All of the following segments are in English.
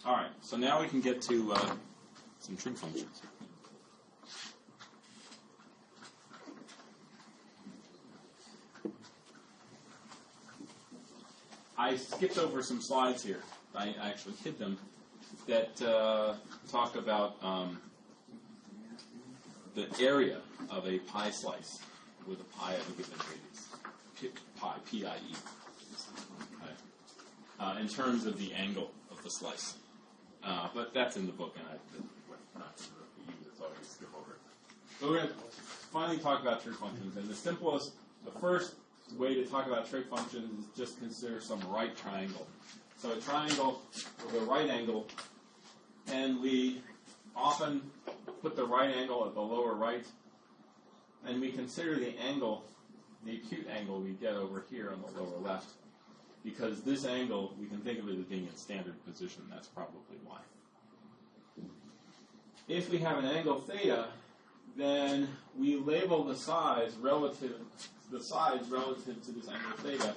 All right, so now we can get to some trig functions. I skipped over some slides here. I actually hid them that talk about the area of a pie slice with a pie of a given radius. Pi, P-I-E. Okay. In terms of the angle of the slice. But that's in the book, and I'm not going to use it, so I'll just skip over it. So we're going to finally talk about trig functions. And the first way to talk about trig functions is just consider some right triangle. So a triangle with a right angle, and we often put the right angle at the lower right, and we consider the angle, the acute angle we get over here on the lower left, because this angle, we can think of it as being in standard position. That's probably why. If we have an angle theta, then we label the sides relative to this angle theta.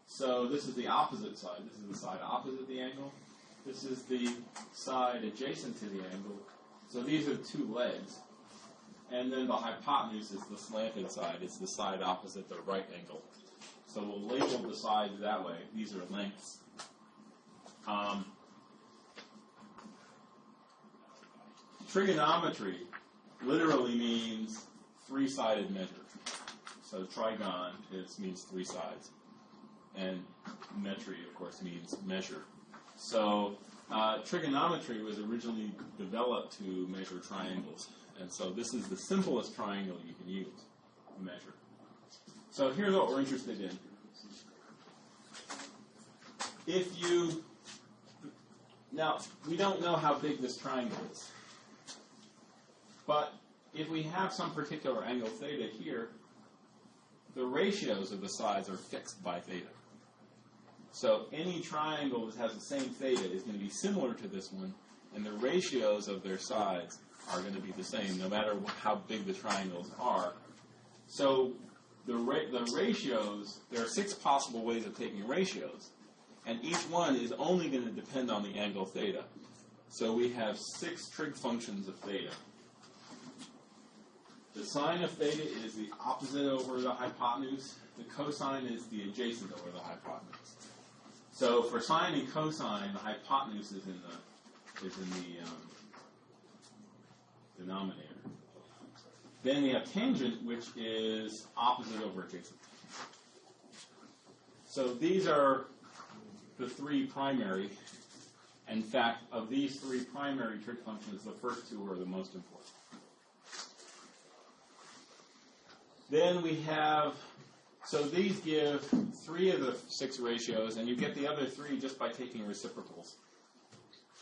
So this is the opposite side. This is the side opposite the angle. This is the side adjacent to the angle. So these are two legs. And then the hypotenuse is the slanted side. It's the side opposite the right angle. So we'll label the sides that way. These are lengths. Trigonometry literally means three-sided measure. So trigon means three sides. And metry, of course, means measure. So trigonometry was originally developed to measure triangles. And so this is the simplest triangle you can use to measure. So here's what we're interested in. Now, we don't know how big this triangle is. But if we have some particular angle theta here, the ratios of the sides are fixed by theta. So any triangle that has the same theta is going to be similar to this one, and the ratios of their sides are going to be the same no matter how big the triangles are. So the ratios, there are 6 possible ways of taking ratios, and each one is only going to depend on the angle theta. So we have 6 trig functions of theta. The sine of theta is the opposite over the hypotenuse. The cosine is the adjacent over the hypotenuse. So for sine and cosine, the hypotenuse is in the denominator. Then we have tangent, which is opposite over adjacent. So these are the 3 primary. In fact, of these 3 primary trig functions, the first 2 are the most important. Then we have, so these give 3 of the 6 ratios, and you get the other 3 just by taking reciprocals.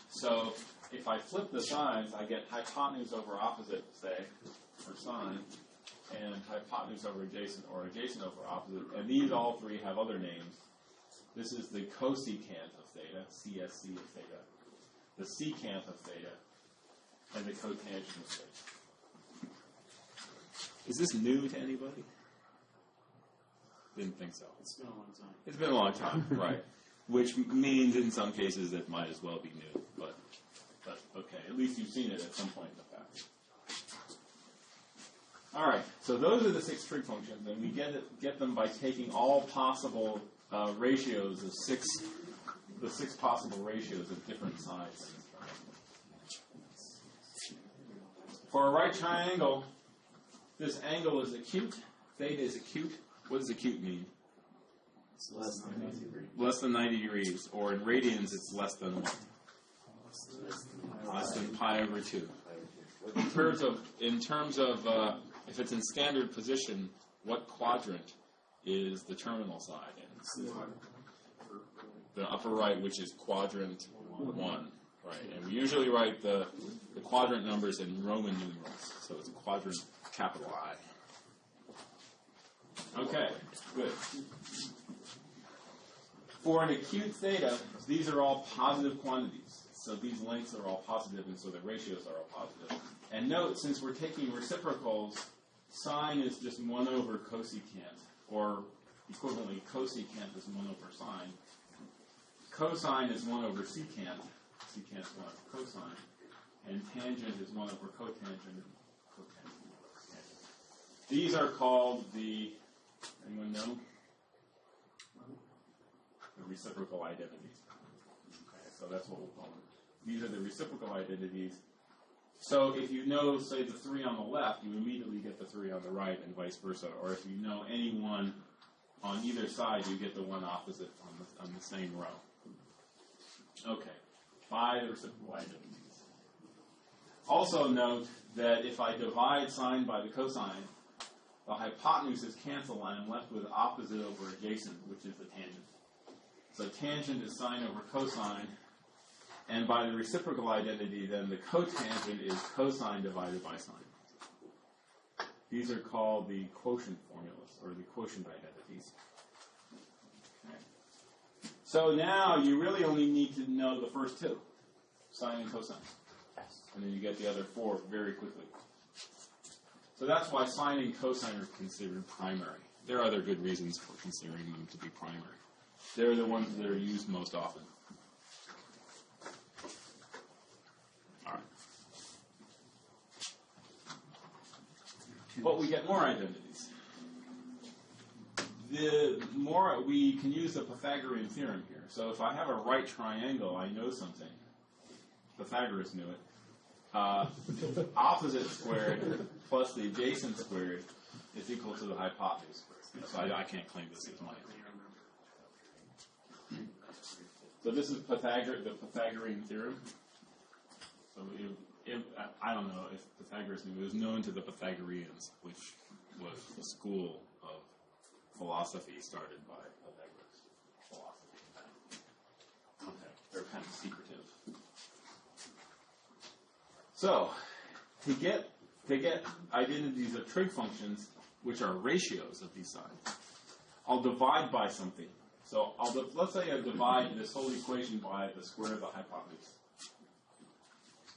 So if I flip the signs, I get hypotenuse over opposite, say, for sine, and hypotenuse over adjacent, or adjacent over opposite. And these all 3 have other names. This is the cosecant of theta, CSC of theta, the secant of theta, and the cotangent of theta. Is this new to anybody? Didn't think so. It's been a long time. It's been a long time, right. Which means in some cases it might as well be new, but okay, at least you've seen it at some point in the past. All right, so those are the 6 trig functions, and we get them by taking all possible ratios of the 6 possible ratios of different sides. For a right triangle, this angle is acute. Theta is acute. What does acute mean? It's less than 90 degrees. Less than 90 degrees. Or in radians, it's less than what? Less than pi over 2. In terms of if it's in standard position, what quadrant is the terminal side in? The upper right, which is quadrant 1. Right, and we usually write the quadrant numbers in Roman numerals, so it's quadrant capital I. Okay, good. For an acute theta, these are all positive quantities. So these lengths are all positive, and so the ratios are all positive. And note, since we're taking reciprocals, sine is just 1 over cosecant, or equivalently, cosecant is 1 over sine. Cosine is 1 over secant. secant is 1 over cosine, and tangent is 1 over cotangent. These are called anyone know? The reciprocal identities. Okay, so that's what we'll call them. These are the reciprocal identities. So if you know, say, the 3 on the left, you immediately get the 3 on the right, and vice versa. Or if you know any one on either side, you get the one opposite on the same row. Okay, 5 reciprocal identities. Also note that if I divide sine by the cosine, the hypotenuses cancel, and I'm left with opposite over adjacent, which is the tangent. So tangent is sine over cosine, and by the reciprocal identity, then the cotangent is cosine divided by sine. These are called the quotient formulas, or the quotient identities. Okay. So now you really only need to know the first 2, sine and cosine. And then you get the other 4 very quickly. So that's why sine and cosine are considered primary. There are other good reasons for considering them to be primary. They're the ones that are used most often. All right. But we get more identities. The more we can use the Pythagorean theorem here. So if I have a right triangle, I know something. Pythagoras knew it. Opposite squared plus the adjacent squared is equal to the hypotenuse squared. So I can't claim this is mine. So this is the Pythagorean theorem. So I don't know if Pythagoras knew. It was known to the Pythagoreans, which was the school of philosophy started by Pythagoras. Philosophy. Okay, they're kind of secretive. So, to get identities of trig functions, which are ratios of these sides, I'll divide by something. So let's say I divide this whole equation by the square of the hypotenuse.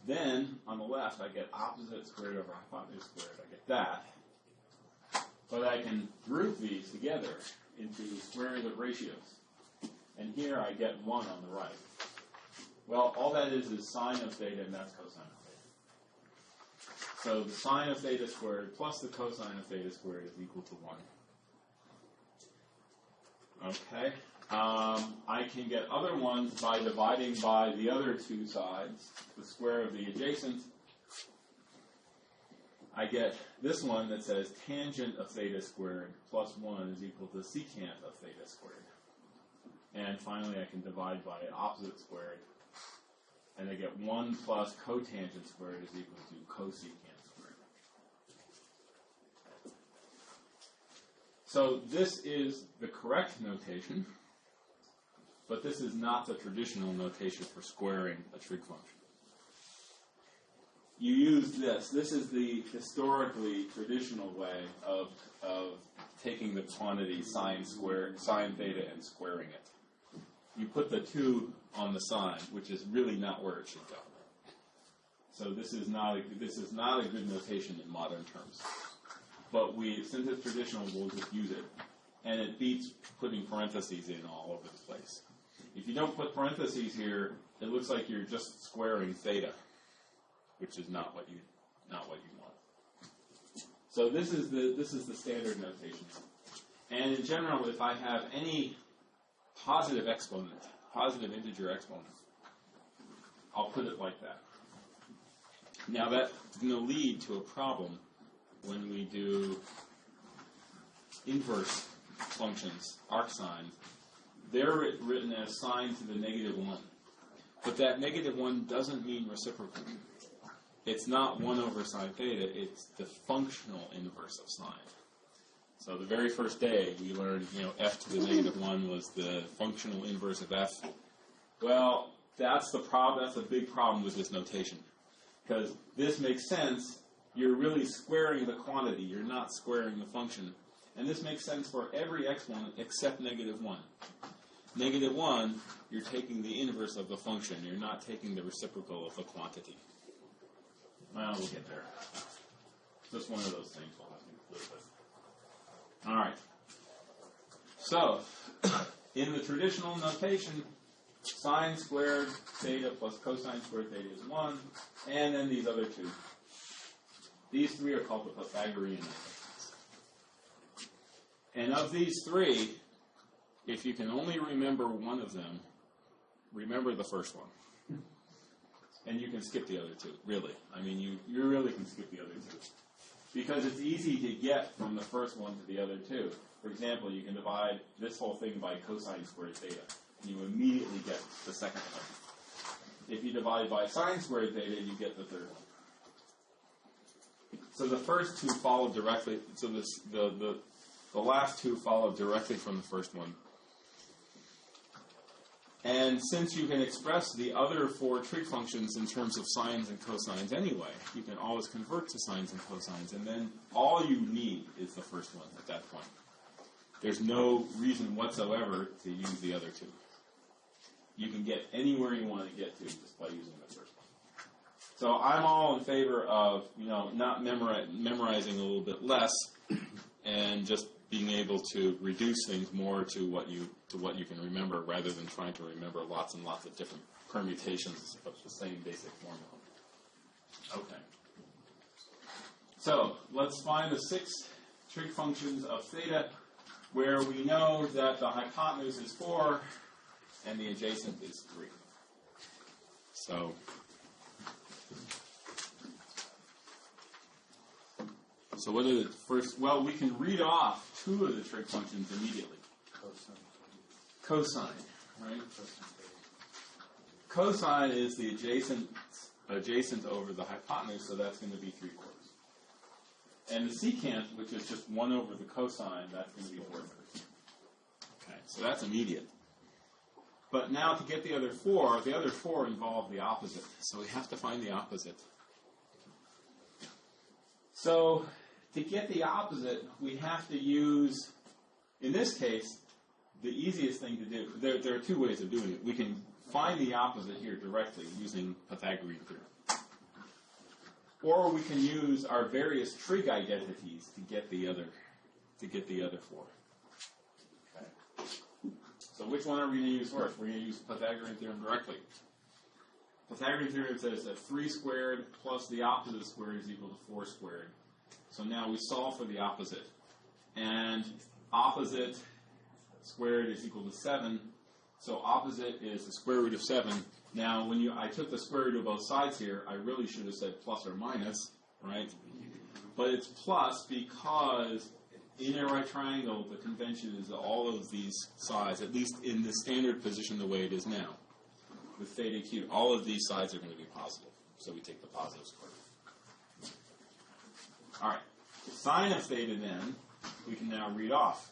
Then, on the left, I get opposite squared over hypotenuse squared. I get that. But I can group these together into squares of ratios. And here I get 1 on the right. Well, all that is sine of theta, and that's cosine of theta. So the sine of theta squared plus the cosine of theta squared is equal to 1. Okay. I can get other ones by dividing by the other 2 sides, the square of the adjacent. I get this one that says tangent of theta squared plus 1 is equal to secant of theta squared. And finally, I can divide by opposite squared, and I get 1 plus cotangent squared is equal to cosecant squared. So this is the correct notation, but this is not the traditional notation for squaring a trig function. You use this. This is the historically traditional way of taking the quantity sine theta and squaring it. You put the 2 on the sine, which is really not where it should go. So this is not a good notation in modern terms. But since it's traditional, we'll just use it. And it beats putting parentheses in all over the place. If you don't put parentheses here, it looks like you're just squaring theta, which is not what you want. So this is the standard notation. And in general, if I have any positive exponent, positive integer exponent, I'll put it like that. Now that's going to lead to a problem when we do inverse functions, arc sines. They're written as sine to the -1. But that -1 doesn't mean reciprocal. It's not 1 over sine theta, it's the functional inverse of sine. So the very first day we learned, f to the -1 was the functional inverse of f. Well, that's the problem. That's a big problem with this notation. Because this makes sense. You're really squaring the quantity. You're not squaring the function. And this makes sense for every exponent except -1. -1, you're taking the inverse of the function. You're not taking the reciprocal of the quantity. Well, we'll get there. Just one of those things we'll have to live with. All right. So, in the traditional notation, sine squared theta plus cosine squared theta is 1, and then these other two. These three are called the Pythagorean methods. And of these three, if you can only remember one of them, remember the first one. And you can skip the other two, really. I mean, you really can skip the other two. Because it's easy to get from the first one to the other two. For example, you can divide this whole thing by cosine squared theta, and you immediately get the second one. If you divide by sine squared theta, you get the third one. So the first two follow directly, so the last two follow directly from the first one. And since you can express the other four trig functions in terms of sines and cosines anyway, you can always convert to sines and cosines, and then all you need is the first one at that point. There's no reason whatsoever to use the other two. You can get anywhere you want to get to just by using the first one. So I'm all in favor of, not memorizing a little bit less, and just being able to reduce things more to what you can remember, rather than trying to remember lots and lots of different permutations of the same basic formula. Okay. So let's find the 6 trig functions of theta, where we know that the hypotenuse is 4 and the adjacent is 3. So what are the first? Well, we can read off 2 of the trig functions immediately. Cosine, right? Cosine is the adjacent over the hypotenuse, so that's going to be 3/4. And the secant, which is just 1 over the cosine, that's going to be 4/3. Okay, so that's immediate. But now to get the other 4 involve the opposite. So we have to find the opposite. So to get the opposite, we have to use, in this case, the easiest thing to do. There are 2 ways of doing it. We can find the opposite here directly using Pythagorean theorem. Or we can use our various trig identities to get the other 4. Okay. So which one are we going to use first? We're going to use Pythagorean theorem directly. Pythagorean theorem says that 3 squared plus the opposite squared is equal to 4 squared. So now we solve for the opposite. And opposite squared is equal to 7. So opposite is the square root of 7. Now, when I took the square root of both sides here, I really should have said plus or minus, right? But it's plus because in a right triangle, the convention is that all of these sides, at least in the standard position the way it is now, with theta cubed, all of these sides are going to be positive. So we take the positive square root. All right. Sine of theta, then, we can now read off.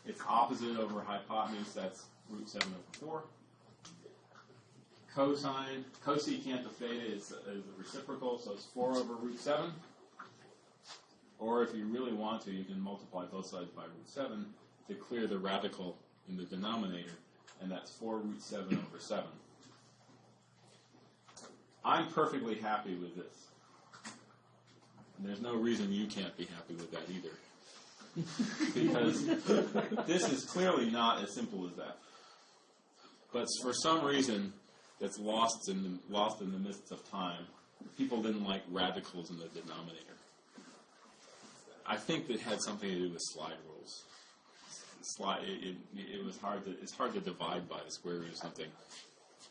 It's opposite over hypotenuse, that's root 7 over 4. Cosecant of theta is the reciprocal, so it's 4 over root 7. Or if you really want to, you can multiply both sides by root 7 to clear the radical in the denominator, and that's 4 root 7 over 7. I'm perfectly happy with this. And there's no reason you can't be happy with that either. Because this is clearly not as simple as that. But for some reason that's lost in the midst of time, people didn't like radicals in the denominator. I think that had something to do with slide rules. It's hard to divide by the square root of something.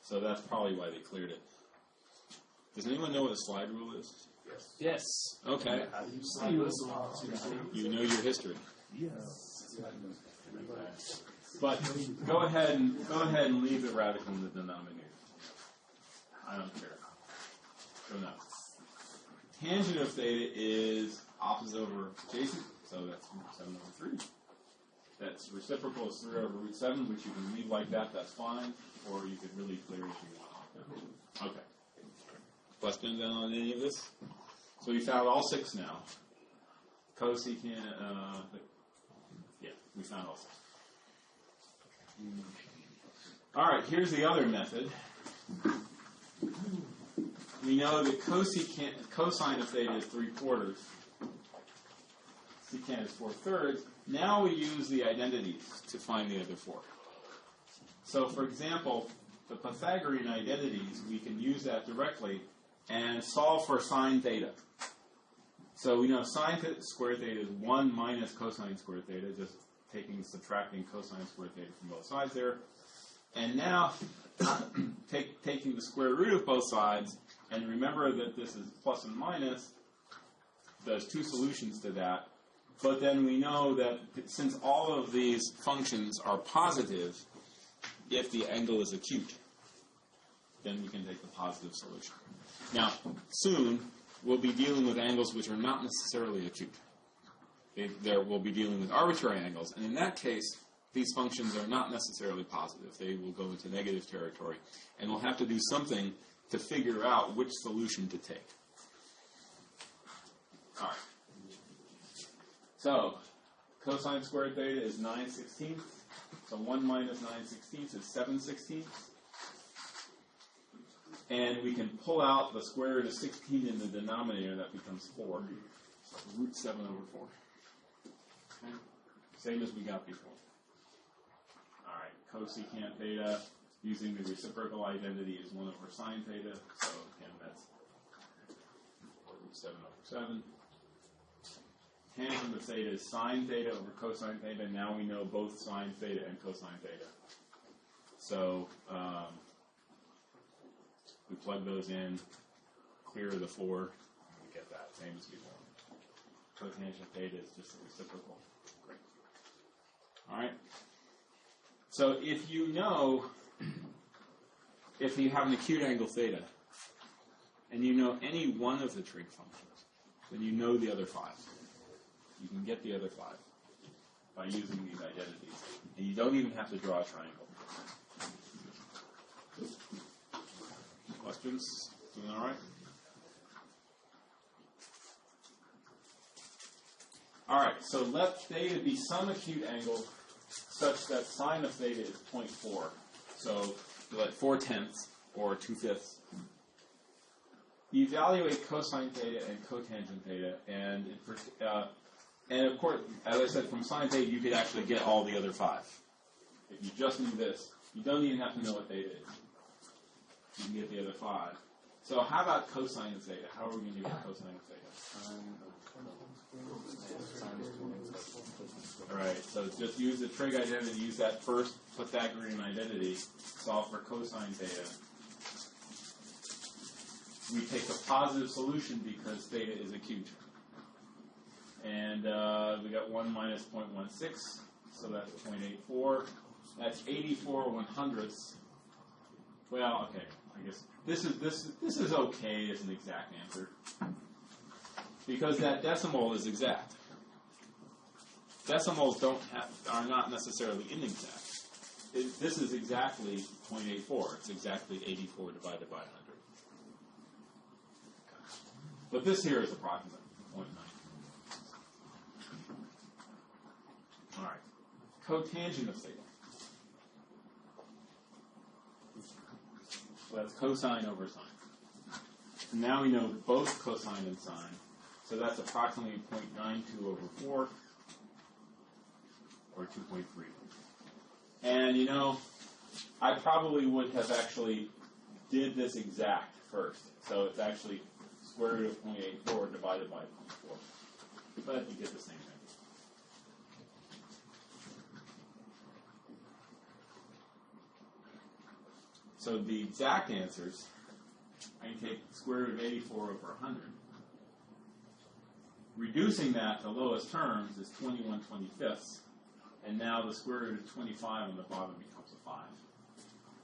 So that's probably why they cleared it. Does anyone know what a slide rule is? Yes. Okay. You know your history. Yes. But go ahead and leave the radical in the denominator. I don't care. Go nuts. Tangent of theta is opposite over adjacent, so that's root 7 over 3. That's reciprocal is 3 over root 7, which you can leave like that, that's fine, or you could really clear it if you want. Okay. Questions on any of this? So we found all 6 now. Cosecant, we found all 6. All right, here's the other method. We know that cosine of theta is 3/4. Secant is 4/3. Now we use the identities to find the other 4. So, for example, the Pythagorean identities, we can use that directly and solve for sine theta. So we know sine squared theta is 1 minus cosine squared theta, just subtracting cosine squared theta from both sides there. And now, taking the square root of both sides, and remember that this is plus and minus, there's two solutions to that. But then we know that since all of these functions are positive, if the angle is acute, then we can take the positive solution. Now, soon, we'll be dealing with angles which are not necessarily acute. We'll be dealing with arbitrary angles, and in that case, these functions are not necessarily positive. They will go into negative territory, and we'll have to do something to figure out which solution to take. All right. So, cosine squared theta is 9/16. So 1 minus 9/16 is 7/16. And we can pull out the square root of 16 in the denominator, that becomes 4. So root 7 over 4. Okay. Same as we got before. All right, cosecant theta using the reciprocal identity is 1 over sine theta. So again, that's root 7 over 7. Tangent of theta is sine theta over cosine theta. Now we know both sine theta and cosine theta. So we plug those in, clear the 4, and we get that, same as before. Cotangent theta is just a reciprocal. Great. All right. So if you have an acute angle theta, and you know any one of the trig functions, then you know the other 5. You can get the other 5 by using these identities. And you don't even have to draw a triangle. Questions? Doing all right? All right, so let theta be some acute angle such that sine of theta is 0.4. So let 4/10 or 2/5. Evaluate cosine theta and cotangent theta, and of course, as I said, from sine theta, you could actually get all the other 5. If you just knew this, you don't even have to know what theta is. You can get the other 5. So how about cosine of theta? How are we going to get cosine of theta? All right, so just use the trig identity, use that first Pythagorean identity, solve for cosine theta. We take a positive solution because theta is acute. And we got 1 minus 0.16, so that's 0.84. That's 84/100ths. Well, okay, I guess this is okay as an exact answer because that decimal is exact. Decimals are not necessarily inexact. This is exactly 0.84. It's exactly 84 divided by 100. Okay. But this here is approximate 0.9. All right, cotangent of theta. So that's cosine over sine. Now we know both cosine and sine. So that's approximately 0.92 over 4, or 2.3. And I probably would have actually did this exact first. So it's actually square root of 0.84 divided by 0.4. But you get the same thing. So the exact answers, I can take square root of 84 over 100. Reducing that to lowest terms is 21/25, and now the square root of 25 on the bottom becomes a 5.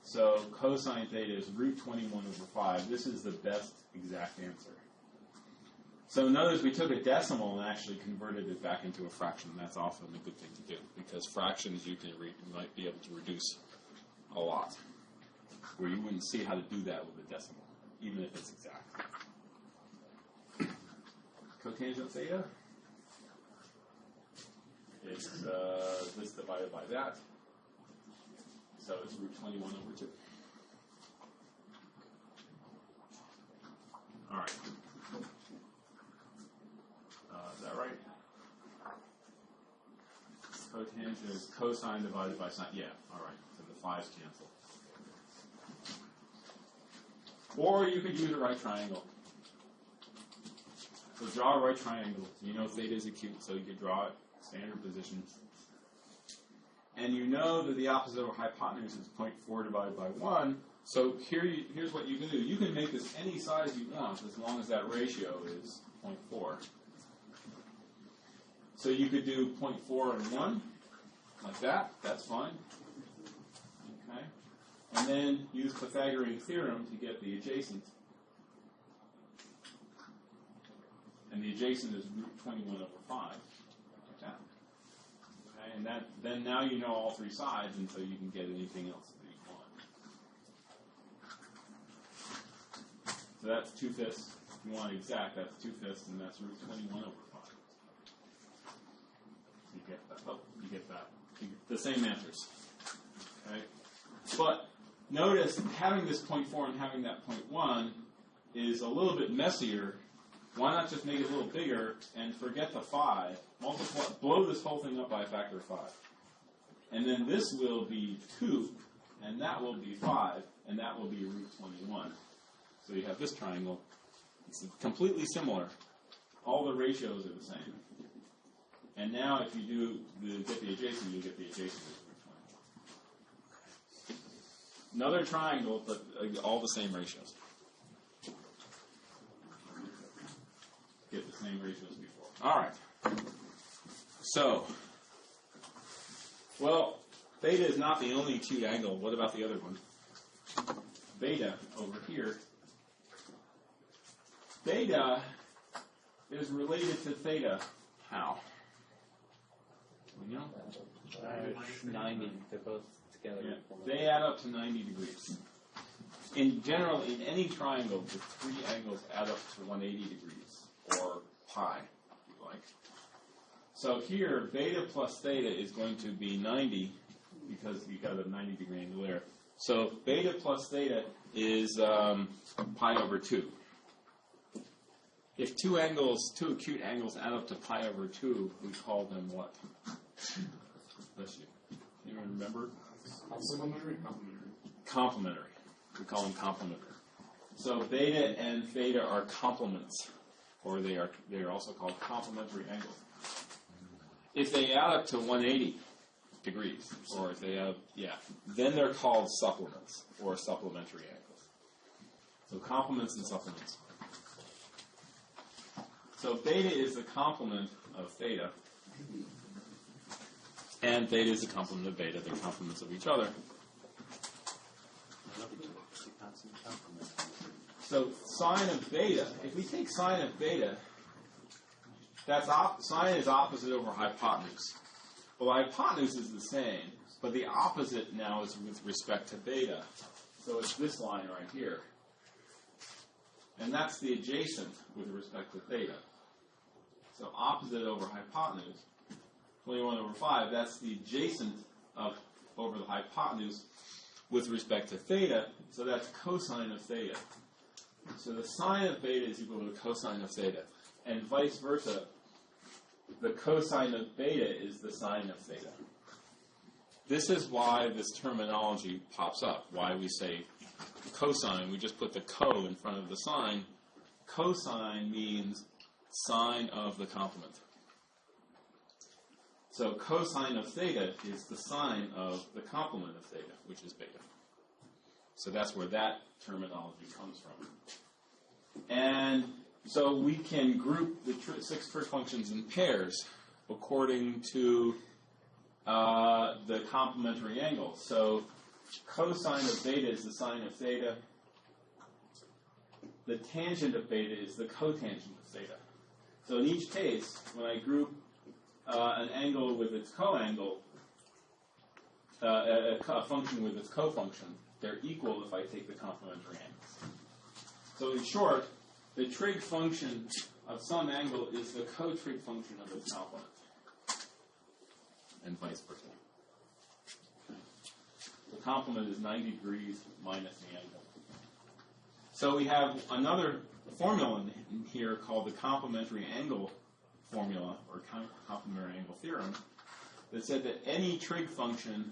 So cosine theta is root 21 over 5. This is the best exact answer. So notice we took a decimal and actually converted it back into a fraction. That's often a good thing to do, because fractions you might be able to reduce a lot, where you wouldn't see how to do that with a decimal, even if it's exact. Cotangent theta is this divided by that, so it's root 21 over 2. All right. Is that right? Cotangent is cosine divided by sine. Yeah, all right. So the 5's cancel. Or you could use a right triangle. So draw a right triangle. You know theta is acute, so you could draw it standard position. And you know that the opposite over hypotenuse is 0.4 divided by 1. So here's what you can do. You can make this any size you want as long as that ratio is 0.4. So you could do 0.4 and 1, like that. That's fine. Okay. And then use Pythagorean theorem to get the adjacent. And the adjacent is root 21 over 5. Like that. Okay. And then now you know all three sides, and so you can get anything else that you want. So that's 2/5. If you want exact, that's 2/5, and that's root 21 over 5. You get that. Oh, you get that. You get the same answers. Okay. But notice having this 0.4 and having that 0.1 is a little bit messier. Why not just make it a little bigger and forget the 5, blow this whole thing up by a factor of 5. And then this will be 2, and that will be 5, and that will be root 21. So you have this triangle. It's completely similar. All the ratios are the same. And now if you get the adjacent, you get the adjacent as root 21. Another triangle, but all the same ratios. Get the same ratios before. All right. So, well, theta is not the only acute angle. What about the other one? Beta over here. Beta is related to theta. How? We know? 90. They're both together. Yeah. They add up to 90 degrees. In general, in any triangle, the three angles add up to 180 degrees. Or pi, if you like. So here, beta plus theta is going to be 90 because you got a 90-degree angle there. So beta plus theta is pi over 2. If two acute angles add up to pi over 2, we call them what? Bless you. Anyone remember? Complementary. We call them complementary. So beta and theta are complements. Or they are also called complementary angles. If they add up to 180 degrees, or if they have, then they're called supplements or supplementary angles. So complements and supplements. So beta is the complement of theta, and theta is the complement of beta. They're complements of each other. So sine of beta, if we take sine of beta, sine is opposite over hypotenuse. Well, hypotenuse is the same, but the opposite now is with respect to beta. So it's this line right here. And that's the adjacent with respect to theta. So opposite over hypotenuse, 21 over 5, that's the adjacent over the hypotenuse with respect to theta, so that's cosine of theta. So the sine of beta is equal to the cosine of theta. And vice versa, the cosine of beta is the sine of theta. This is why this terminology pops up, why we say cosine. We just put the co in front of the sine. Cosine means sine of the complement. So cosine of theta is the sine of the complement of theta, which is beta. So that's where that terminology comes from. And so we can group the 6 trig functions in pairs according to the complementary angle. So cosine of beta is the sine of theta. The tangent of beta is the cotangent of theta. So in each case, when I group an angle with its coangle, a function with its cofunction, they're equal if I take the complementary angles. So in short, the trig function of some angle is the cotrig function of its complement, and vice versa. The complement is 90 degrees minus the angle. So we have another formula in here called the complementary angle formula, or complementary angle theorem, that said that any trig function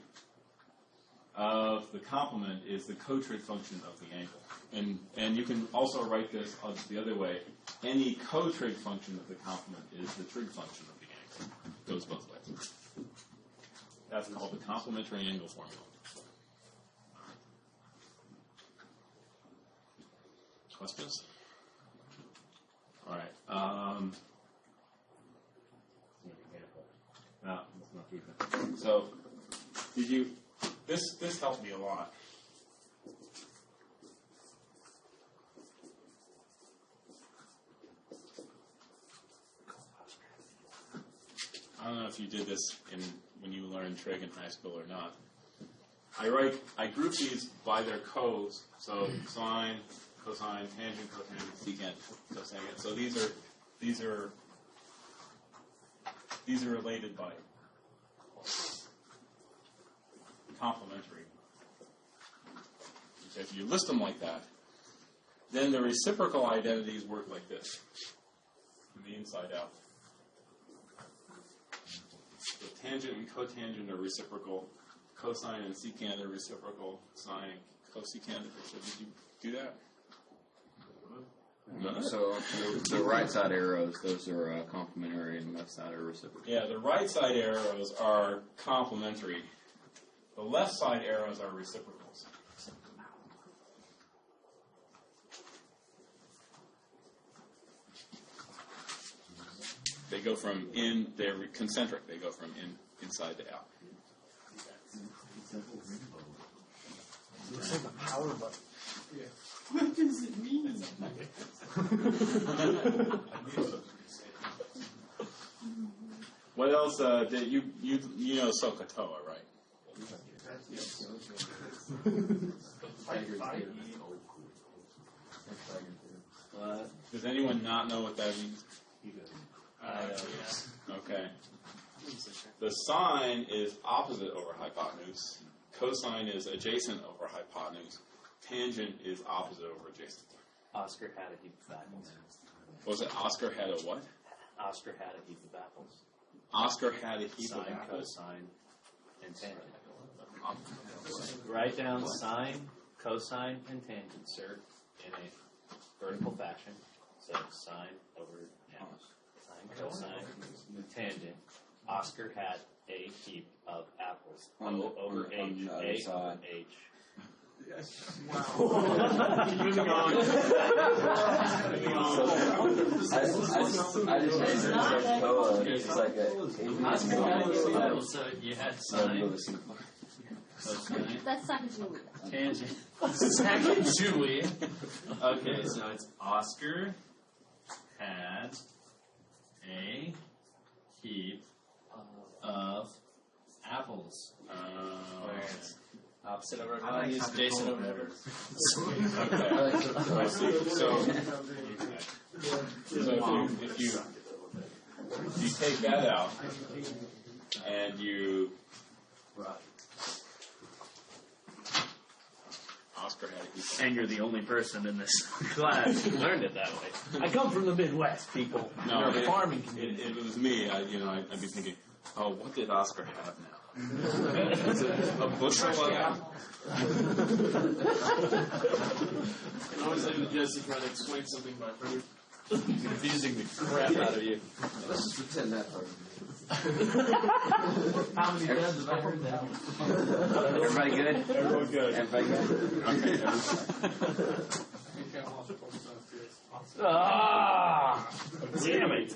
of the complement is the cotrig function of the angle. And you can also write this the other way. Any cotrig function of the complement is the trig function of the angle. It goes both ways. That's called the complementary angle formula. Questions? All right. No, that's not good. So, did you? This helped me a lot. I don't know if you did this when you learned trig in high school or not. I group these by their co's, so sine, cosine, tangent, cotangent, secant, cosecant. So these are related by complementary. So if you list them like that, then the reciprocal identities work like this, from the inside out. So tangent and cotangent are reciprocal. Cosine and secant are reciprocal. Sine and cosecant are reciprocal. Did you do that? No. So the right side arrows, those are complementary, and left side are reciprocal. Yeah, the right side arrows are complementary. The left side arrows are reciprocals. They go from they're concentric. They go from inside to out. It's like a power button. What does it mean? What else did you know SOHCAHTOA, right? Does anyone not know what that means? Okay. The sine is opposite over hypotenuse. Cosine is adjacent over hypotenuse. Tangent is opposite over adjacent. Oscar had a heap of apples. Was it Oscar had a what? Oscar had a heap of apples. Oscar had a heap of Sine, apples. cosine, and tangent. Write down sine, cosine, and tangent, sir, in a vertical fashion. So sine over sine, cosine, tangent. Oscar had a heap of apples. O over H. A over H. Moving on. I just changed it to Toa. It's like Oscar had a heap of apples, so you had sine, cosine, That's Sacagawea. tangent. Sacagawea. Okay, so it's Oscar had a heap of apples. Where it's opposite over hypotenuse, adjacent over whatever. Okay. I see. So if you take that out and you Oscar had a heap of And you're the only person in this class who learned it that way. I come from the Midwest, people. No, We're a farming community. it was me. I'd be thinking, oh, what did Oscar have now? Is it a bushel of apples? I always leave to Jesse trying to explain something by Frederick. Confusing the crap out of you. Let's just pretend that part. How many times have I heard that? Everybody good? Everyone good. Everybody good? Okay. Ah! Damn it.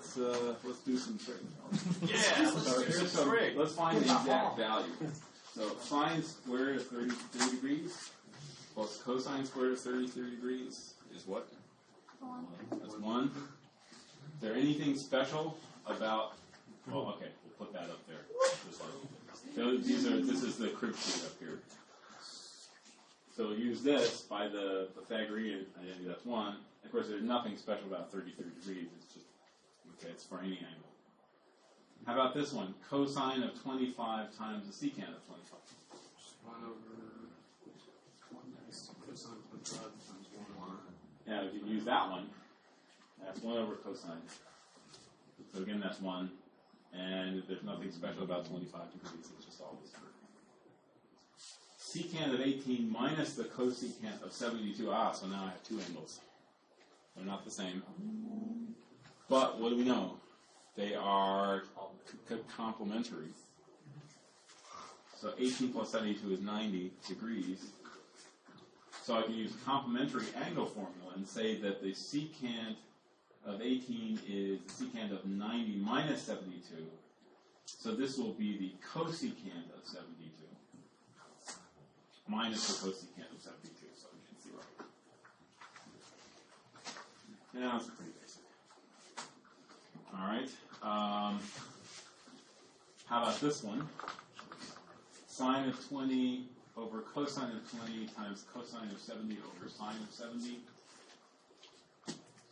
So let's do some tricks. Yeah, Let's find the exact value. So sine squared of 30 degrees plus cosine squared of 30 degrees is what? That's 1. Is there anything special about? Oh, okay, we'll put that up there. So this is the crib sheet up here. So use this by the Pythagorean identity. That's 1. Of course, there's nothing special about 30 degrees. It's just it's for any angle. How about this one? Cosine of 25 times the secant of 25. 1 over 1 Now we can use that one. That's 1 over cosine. So again, that's 1. And there's nothing special about 25 degrees. It's just always true. Secant of 18 minus the cosecant of 72. So now I have two angles. They're not the same. But what do we know? They are complementary. So 18 plus 72 is 90 degrees. So I can use complementary angle formula and say that the secant of 18 is the secant of 90 minus 72. So this will be the cosecant of 72 minus the cosecant of 72. So we can see right. Now it's pretty basic. All right. How about this one? Sine of 20 over cosine of 20 times cosine of 70 over sine of 70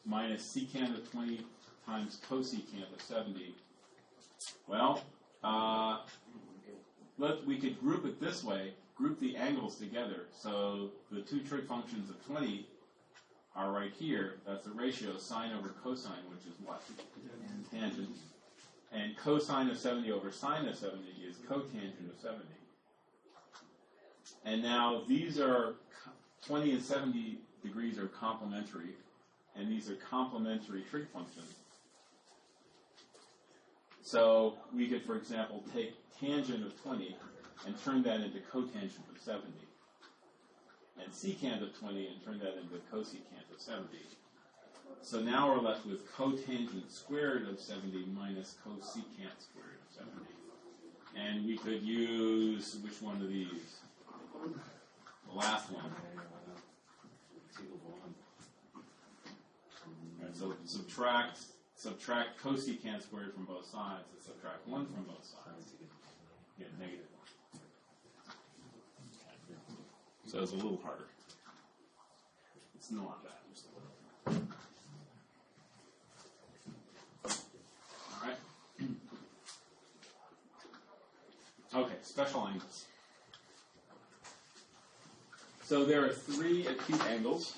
minus secant of 20 times cosecant of 70. Well, we could group it this way, group the angles together. So the two trig functions of 20 are right here. That's the ratio sine over cosine, which is what? Tangent. And cosine of 70 over sine of 70 is cotangent of 70. And now these are 20 and 70 degrees are complementary, and these are complementary trig functions. So we could, for example, take tangent of 20 and turn that into cotangent of 70, and secant of 20 and turn that into cosecant of 70. So now we're left with cotangent squared of 70 minus cosecant squared of 70. And we could use, which one of these? The last one. Right, so subtract cosecant squared from both sides, and subtract 1 from both sides. Get negative 1. So it's a little harder. It's not that, just a little. All right. Okay, special angles. So there are 3 acute angles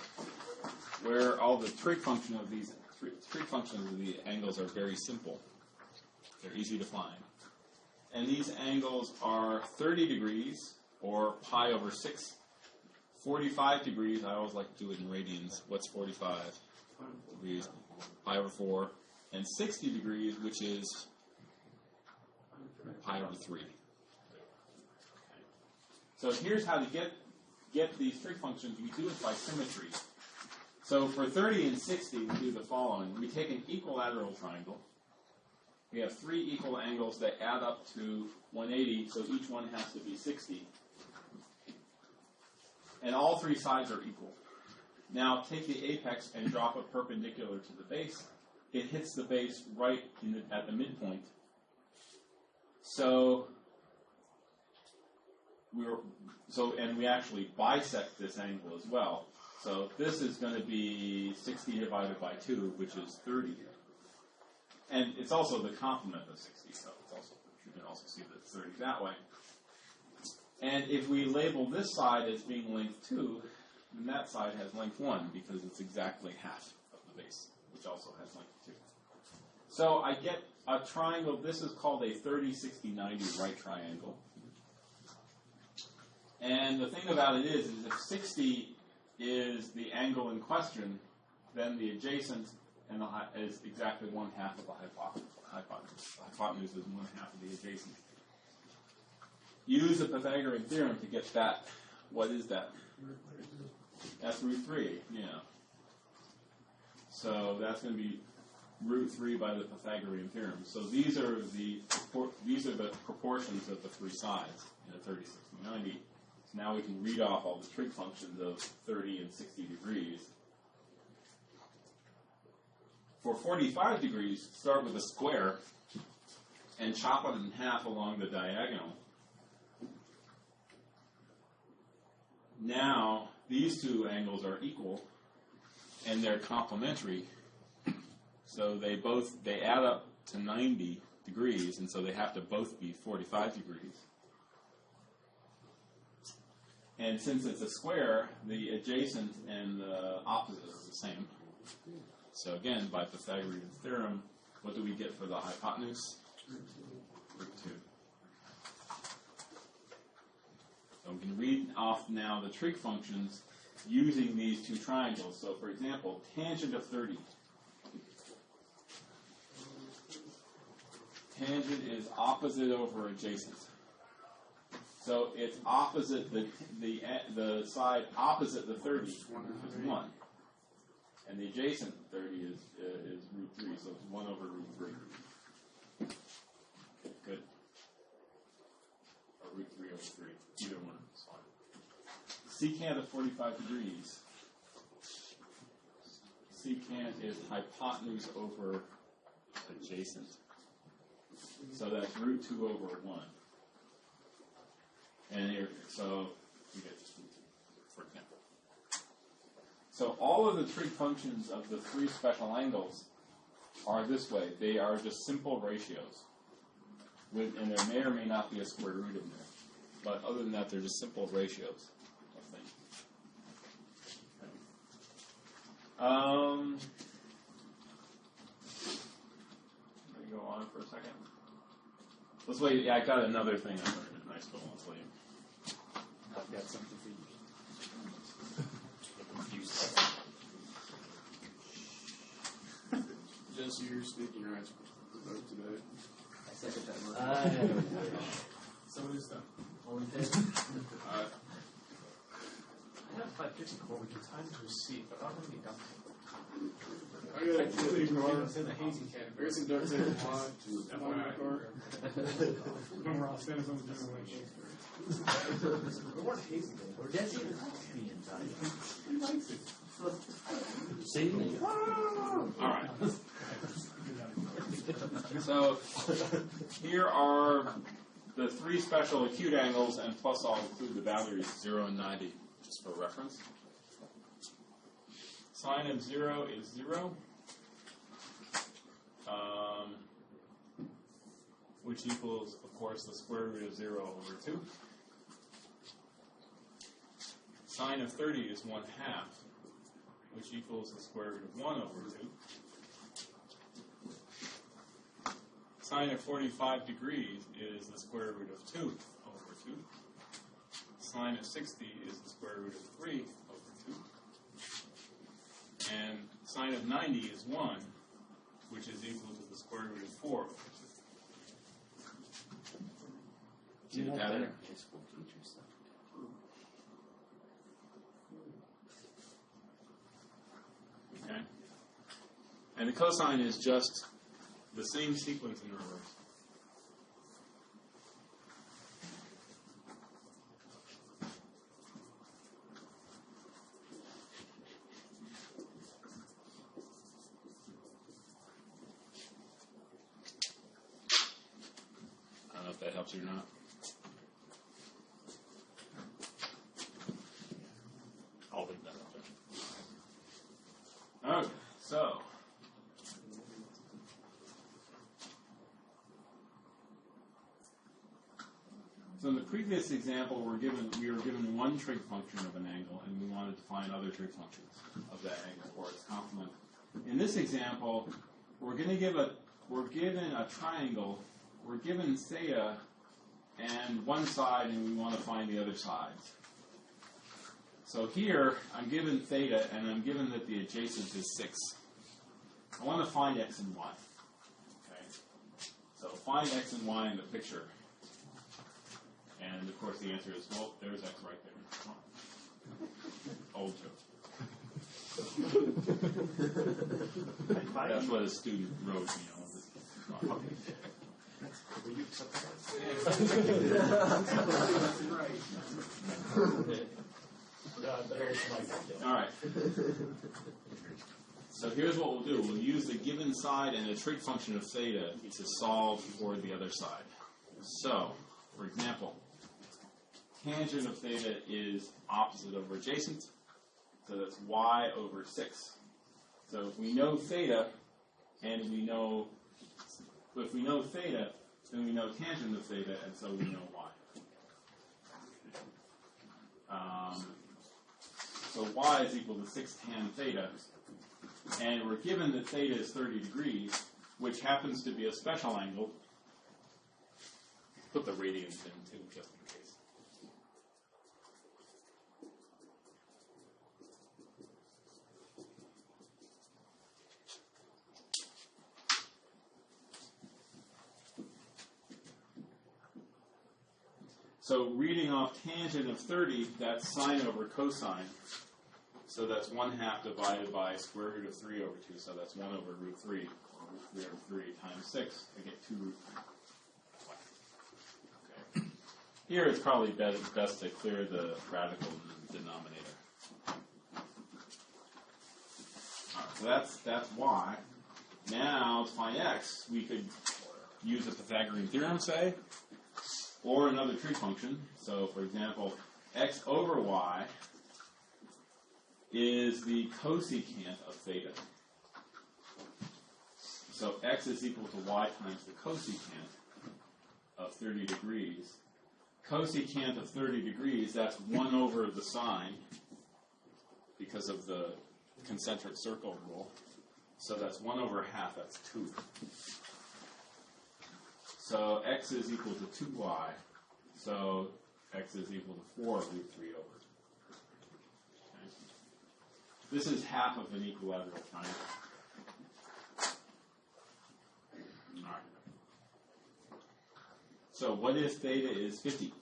where all the trig functions of the angles are very simple. They're easy to find. And these angles are 30 degrees, or pi over 6. 45 degrees, I always like to do it in radians. What's 45 degrees? Pi over 4. And 60 degrees, which is pi over 3. So here's how to get these trig functions. We do it by symmetry. So for 30 and 60, we do the following. We take an equilateral triangle. We have 3 equal angles that add up to 180, so each one has to be 60. And all 3 sides are equal. Now take the apex and drop it perpendicular to the base. It hits the base right at the midpoint. And we actually bisect this angle as well. So this is going to be 60 divided by 2, which is 30. And it's also the complement of 60, so you can also see that it's 30 that way. And if we label this side as being length 2, then that side has length 1, because it's exactly half of the base, which also has length 2. So I get a triangle. This is called a 30, 60, 90 right triangle. And the thing about it is if 60 is the angle in question, then the adjacent is exactly 1/2 of the hypotenuse. The hypotenuse is 1/2 of the adjacent. Use the Pythagorean theorem to get that. What is that? That's root 3, yeah. So that's going to be root 3 by the Pythagorean theorem. So these are the proportions of the 3 sides in a 30, 60, 90. So now we can read off all the trig functions of 30 and 60 degrees. For 45 degrees, start with a square and chop it in half along the diagonal. Now, these 2 angles are equal, and they're complementary. So they add up to 90 degrees, and so they have to both be 45 degrees. And since it's a square, the adjacent and the opposite are the same. So again, by Pythagorean theorem, what do we get for the hypotenuse? Root 2. So we can read off now the trig functions using these two triangles. So for example, tangent of 30. Tangent is opposite over adjacent. So it's opposite the side opposite the 30 is 1. And the adjacent 30 is root 3, so it's 1 over root 3. Okay, good. Or root 3 over 3. Either one is fine. Secant of 45 degrees. Secant is hypotenuse over adjacent. So that's root 2 over 1. And here, so we get just root 2, for example. So all of the trig functions of the three special angles are this way. They are just simple ratios. And there may or may not be a square root in there. But other than that, they're just simple ratios of things. Okay. Let me go on for a second. Let's wait. Yeah, I got another thing I learned in high school. Let's wait. I've got something for you. Jesse, you're speaking rights revoked today. I second that motion. Somebody's done. All in favor? Aye. I have 554 with the time to receive, but I'm going to be done. I got a complete car. It's in the hazy category. There's some duct tape on my car. When Ross stands on the general election. We weren't hazy then. We're Desi being done. He likes it. See? All right. So here are the three special acute angles, and plus I'll include the boundaries 0 and 90, just for reference. Sine of 0 is 0, which equals, of course, the square root of 0 over 2. Sine of 30 is 1/2, which equals the square root of 1 over 2. Sine of 45 degrees is the square root of 2 over 2. Sine of 60 is the square root of 3 over 2. And sine of 90 is 1, which is equal to the square root of 4 over 2. See the pattern? High school teacher stuff. Okay. And the cosine is just the same sequence in reverse. I don't know if that helps you or not. I'll leave that up there. Okay, so in the previous example, we were given one trig function of an angle, and we wanted to find other trig functions of that angle or its complement. In this example, we're given a triangle. We're given theta and one side, and we want to find the other sides. So here, I'm given theta, and I'm given that the adjacent is 6. I want to find x and y. Okay. So find x and y in the picture. And of course the answer is, well, there's x right there. Old joke. That's what a student wrote, Will you accept that? All right. So here's what we'll do. We'll use the given side and a trig function of theta to solve for the other side. So, for example, tangent of theta is opposite over adjacent, so that's y over 6. So if we know theta, and if we know theta, then we know tangent of theta, and so we know y. So y is equal to 6 tan theta, and we're given that theta is 30 degrees, which happens to be a special angle. Put the radians in too, just in case. So reading off tangent of 30, that's sine over cosine. So that's 1/2 divided by square root of 3 over 2. So that's 1 over root 3, or root 3 over 3 times 6. I get 2 root 3. Okay. Here it's probably best to clear the radical denominator. All right, so that's y. Now to find x, we could use the Pythagorean theorem, say, or another trig function. So, for example, x over y is the cosecant of theta. So x is equal to y times the cosecant of 30 degrees. Cosecant of 30 degrees, that's 1 over the sine because of the concentric circle rule. So that's 1 over half, that's 2. So x is equal to 2y. So x is equal to 4 root 3 over. Okay. This is half of an equilateral triangle. All right. So what if theta is 50?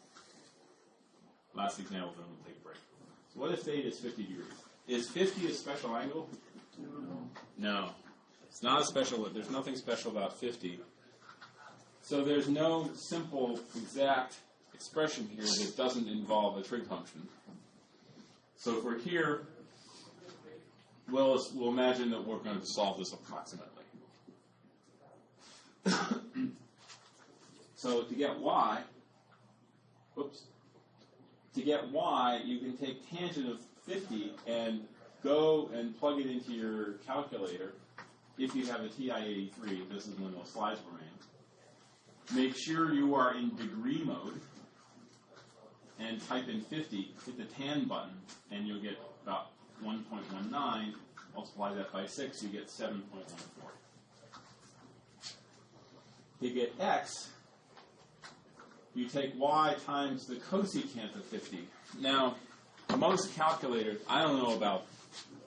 Last example, then we'll take a break. So what if theta is 50 degrees? Is 50 a special angle? No. It's not a special. There's nothing special about 50. So there's no simple, exact expression here that doesn't involve a trig function. So if we're here, we'll imagine that we're going to solve this approximately. So to get y, you can take tangent of 50 and go and plug it into your calculator. If you have a TI-83, this is when those slides were made. Make sure you are in degree mode and type in 50, hit the tan button, and you'll get about 1.19. Multiply that by 6, you get 7.14. To get x, you take y times the cosecant of 50. Now, most calculators, I don't know about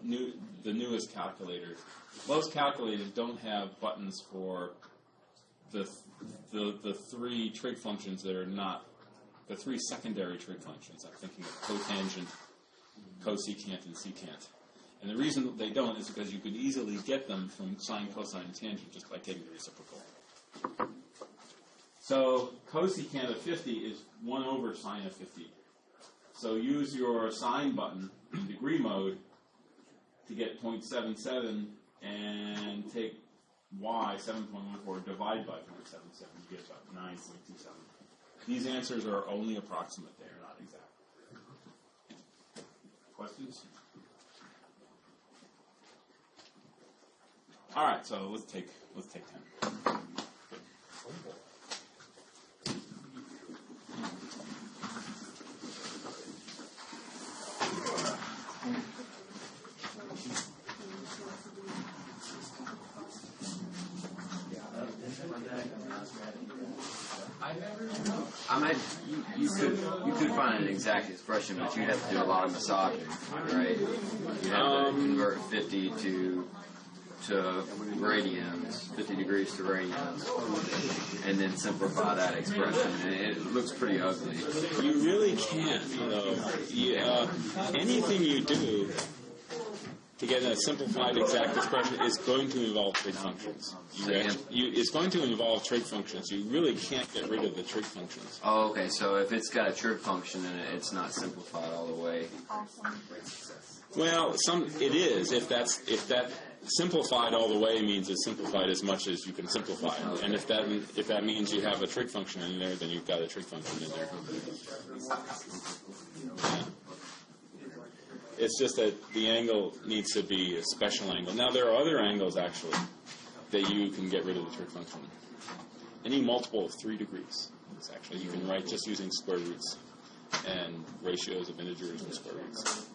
the newest calculators, most calculators don't have buttons for the 3 trig functions that are not the 3 secondary trig functions. I'm thinking of cotangent, cosecant, and secant. And the reason that they don't is because you could easily get them from sine, cosine, and tangent just by taking the reciprocal. So cosecant of 50 is 1 over sine of 50. So use your sine button in degree mode to get 0.77 and take y, 7.14, divide by 0.77, you get about 9.27. These answers are only approximate, they are not exact. Questions? All right, so let's take 10. You could find an exact expression, but you'd have to do a lot of massaging, right? You'd have to convert 50 to radians, 50 degrees to radians, and then simplify that expression. And it looks pretty ugly. You really can't, though. Anything you do to get a simplified exact expression is going to involve trig functions. It's going to involve trig functions. You really can't get rid of the trig functions. Oh, okay. So if it's got a trig function in it, it's not simplified all the way. Well, it is. If that simplified all the way means it's simplified as much as you can simplify it, and if that means you have a trig function in there, then you've got a trig function in there. Yeah. It's just that the angle needs to be a special angle. Now, there are other angles, actually, that you can get rid of the trig function. Any multiple of 3 degrees, actually, you can write just using square roots. and ratios of integers and square roots.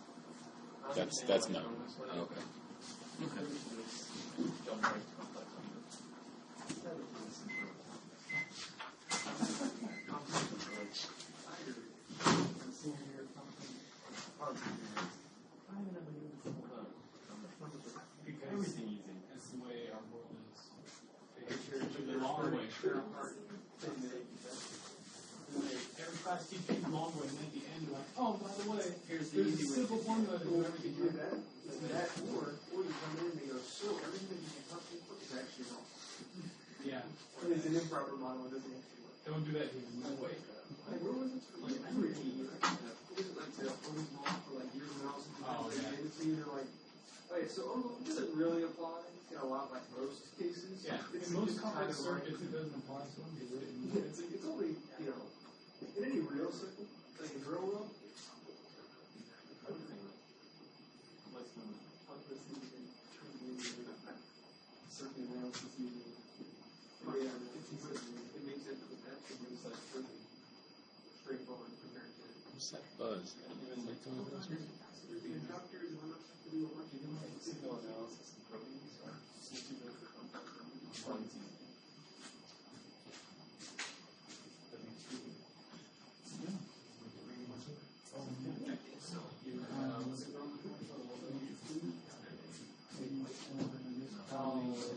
That's known. Okay. Everything easy. That's the way our world is. The long way. Every class teaches you the long way, and at the end, you're like, oh, by the way, there's a simple formula to do everything. Or you come in and they go, so everything that you can talk to is actually wrong. Yeah. When it's an improper model, it doesn't actually work. Don't do that here. No way. Like, where was it? Like, I remember it was like the Ohm's law for like years and miles. Oh, yeah. And so you're like, okay, so Ohm doesn't really apply in a lot like most cases. Yeah. It's In most just kind complex of like, circuits, it doesn't apply to them. yeah, it's like, it's only, you know, in any real circuit, like a drill world, everything. Like some calculus using, circuit analysis using, it makes it, it's like pretty straightforward compared to What's that buzz? the inductors and how much to do a bunch of different signal analysis and proteins are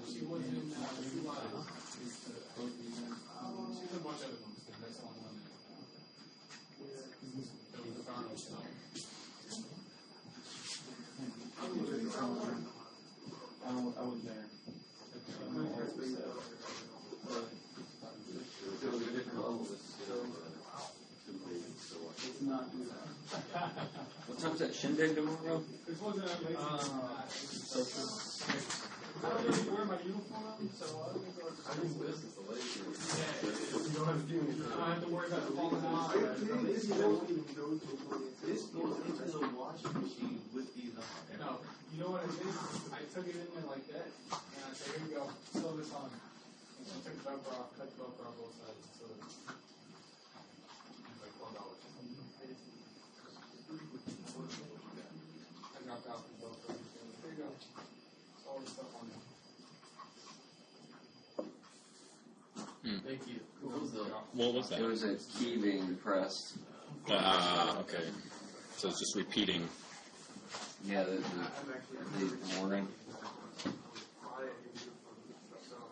She wasn't in two lines. She's a bunch of them. That's the only one that was the final song. I was there. What time's that shindig tomorrow? This wasn't a lazy I don't really wear my uniform, so I don't think I think this is the lazy one. You don't have to do anything. I don't have to worry about falling off. This goes into the washing machine with these on. No, you know what I did? I took it in there like that, and I said, here we go, sew this on. And I took the Velcro off, cut the Velcro on both sides, and sewed it. Like $12. I knocked out the Velcro. There you go. All the stuff on there. Thank you. What was It that? was a key being pressed. Okay. So it's just repeating. Yeah, the warning.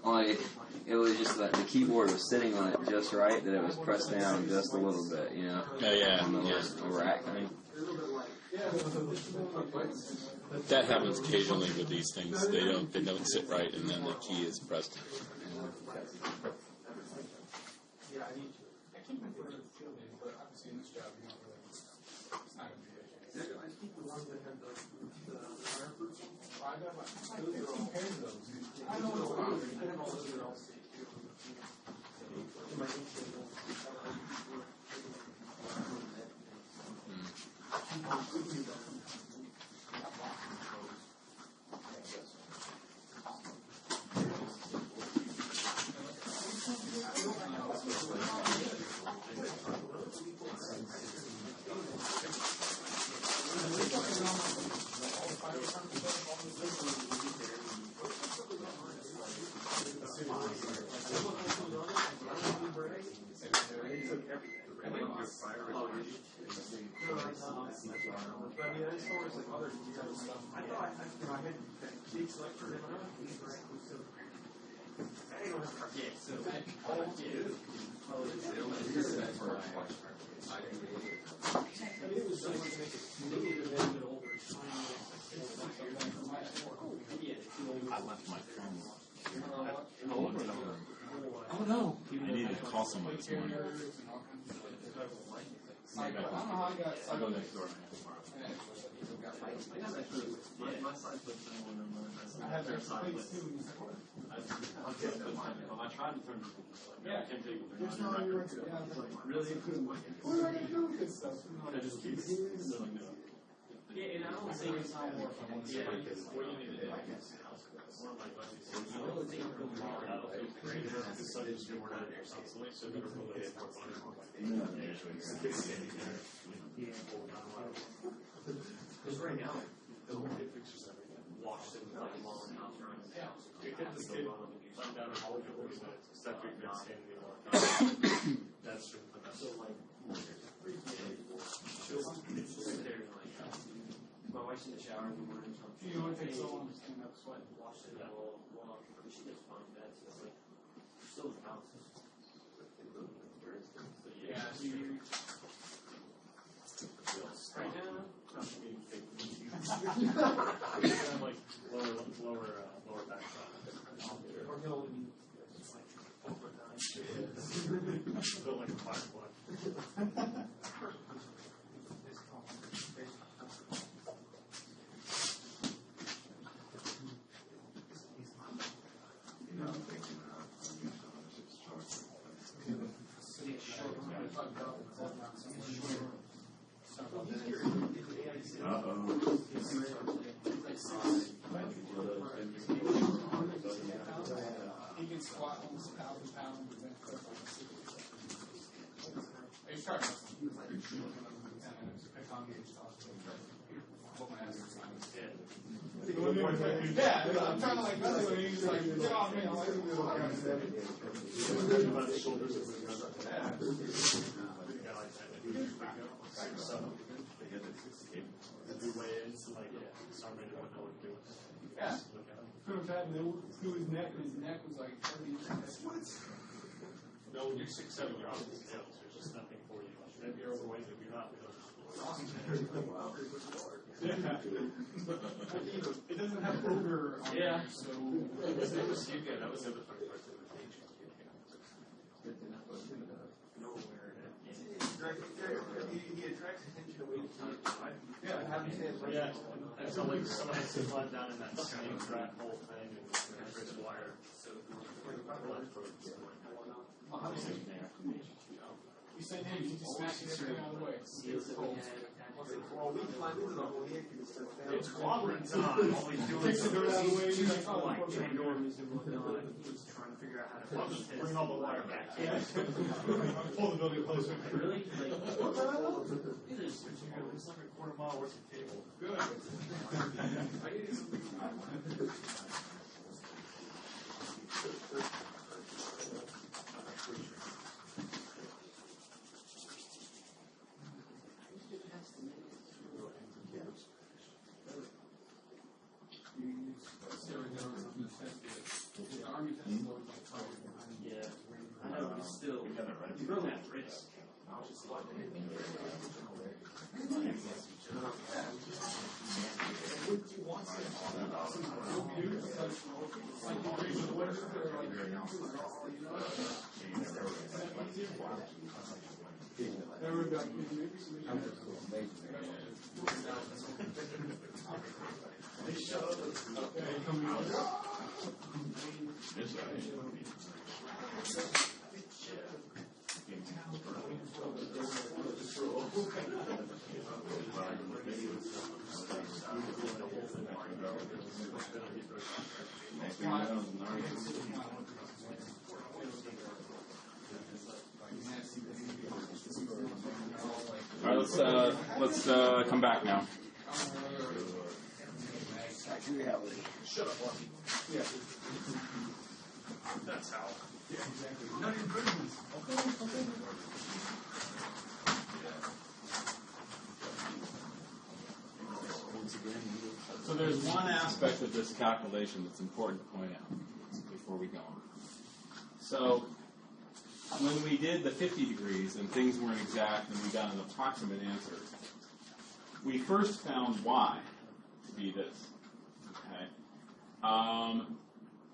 Only it was just that the keyboard was sitting on it just right, that it was pressed down just a little bit, you know. On the little rack thing. That happens occasionally with these things. They don't sit right, and then the key is pressed. Yeah, I keep it for the field days, but obviously in this job, you don't really, it's not going to be a issue. I think the ones that have the fireproof ones. I got like 15 pairs of those. I don't know. I have all those that all stay too. In my I left my phone. Oh no! I needed to call someone this morning. I don't know how I got. I'll go next door. I have their plates too. I tried to turn Yeah. I can't take it. There's no way to yeah, Really? what am I going to do with this stuff? I just keep it. They're like, no. Yeah, and I don't think it's not more fun. Yeah, because what you need to do. One of my buddies. the sun is more down here constantly, so they're related more because right now, the whole kid pictures everything. Washed in the house around his house. You get this kid climb down and hold it for 40 minutes. Step your kid standing there. That's true. So, like, she'll sit there and, like, my wife's in the shower in the morning. You want to take so long to stand up, sweat, Wash it all long. She gets fine beds. It's like, still in the house. So, yeah, right now, not being fake. Like lower back side. Or he'll be like 4'9". Built like a firefly. He can squat almost 1,000 pounds. I used to try wrestling. Yeah, I'm trying to like wrestle and he's like, get off me. I'm like, About the shoulders of the do weigh-ins and like start making what no one do. yeah. Couldn't have had him through his neck, and his neck was like 30 inches. What? No, when you're 6'7", you're off the scales. There's just nothing for you. Maybe you're overweight, if you're not, it doesn't have ogre on Yeah. it, so That was the other funny part of the page. He attracts attention away from time. yeah, having said Yeah, and so like someone has to climb down in that same track whole thing and there's wire. So you said, hey, you just smash everything out of the way. Well, we climb into the whole head because it's quadrants on. All he's doing Takes is the door out of the way, he's he's like, oh, like okay. dorms and whatnot. He's trying to figure out how to bring all the wire back. Yeah. Pull the building closer. Really? Like, it is. It's like a quarter mile worth of cable. Good. Yeah. I know, but still, you run that risk. All right, let's come back now. Shut up, Lucky. Yeah. That's how. Yeah, exactly. Not even good ones. Okay. So there's one aspect of this calculation that's important to point out before we go on. So when we did the 50 degrees and things weren't exact and we got an approximate answer, we first found y to be this. Okay?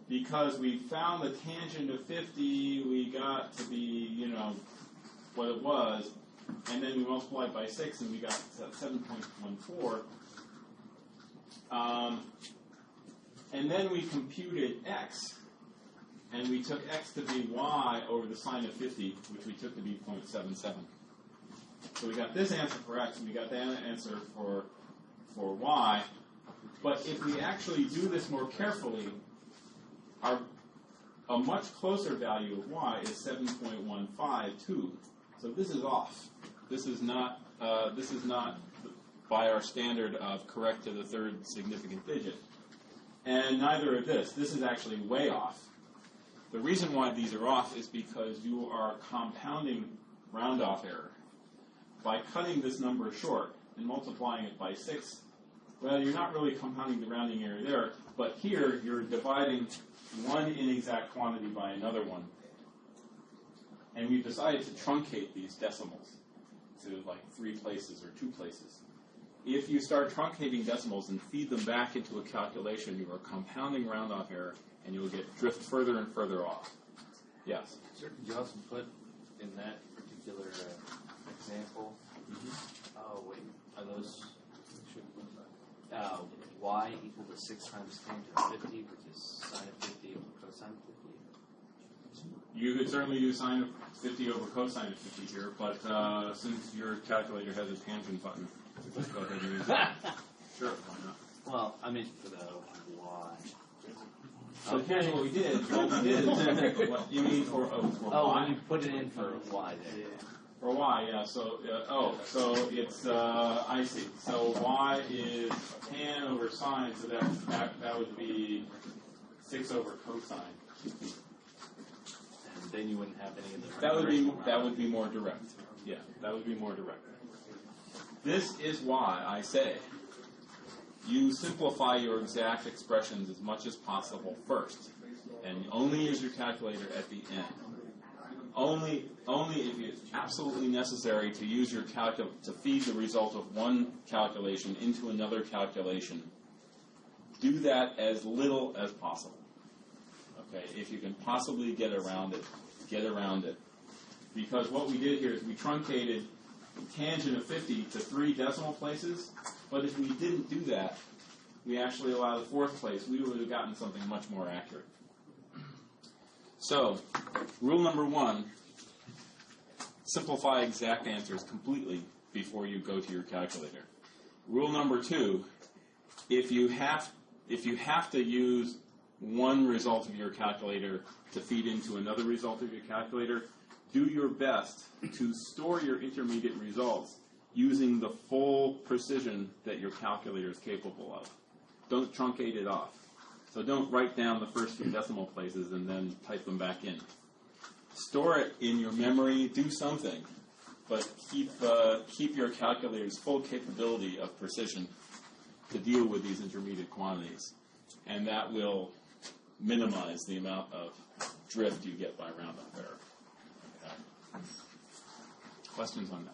Because we found the tangent of 50, we got to be, what it was, and then we multiplied by 6 and we got 7.14. And then we computed x, and we took x to be y over the sine of 50, which we took to be 0.77. So we got this answer for x, and we got that answer for y. But if we actually do this more carefully, our a much closer value of y is 7.152. So this is off. This is not by our standard of correct to the third significant digit. And neither of this. This is actually way off. The reason why these are off is because you are compounding round-off error. By cutting this number short and multiplying it by 6, well, you're not really compounding the rounding error there, but here you're dividing one inexact quantity by another one. And we've decided to truncate these decimals to like 3 places or 2 places. If you start truncating decimals and feed them back into a calculation, you are compounding round-off error, and you'll drift further and further off. Yes? Sir, could you also put in that particular example, oh, wait, are those, y equal to 6 times tan to 50, which is sine of 50 over cosine of 50? You could certainly use sine of 50 over cosine of 50 here, but since your calculator has a tangent button, let's go ahead and use that. Sure, why not? Well, I meant for the y. So here's what we did. What you mean for Oh, y? when you put it in for y there. For y, yeah. So so it's I see. So y is tan over sine. So that would be 6 over cosine. And then you wouldn't have any of the. That would be more direct. Yeah, that would be more direct. This is why I say you simplify your exact expressions as much as possible first, and only use your calculator at the end. Only if it's absolutely necessary to use your to feed the result of one calculation into another calculation. Do that as little as possible. Okay, if you can possibly get around it, get around it. Because what we did here is we truncated tangent of 50 to 3 decimal places, but if we didn't do that, we actually allow the 4th place, we would have gotten something much more accurate. So, rule number 1, simplify exact answers completely before you go to your calculator. Rule number 2, if you have to use one result of your calculator to feed into another result of your calculator, do your best to store your intermediate results using the full precision that your calculator is capable of. Don't truncate it off. So don't write down the first few decimal places and then type them back in. Store it in your memory, do something, but keep your calculator's full capability of precision to deal with these intermediate quantities. And that will minimize the amount of drift you get by round-off error. Okay. Questions on that?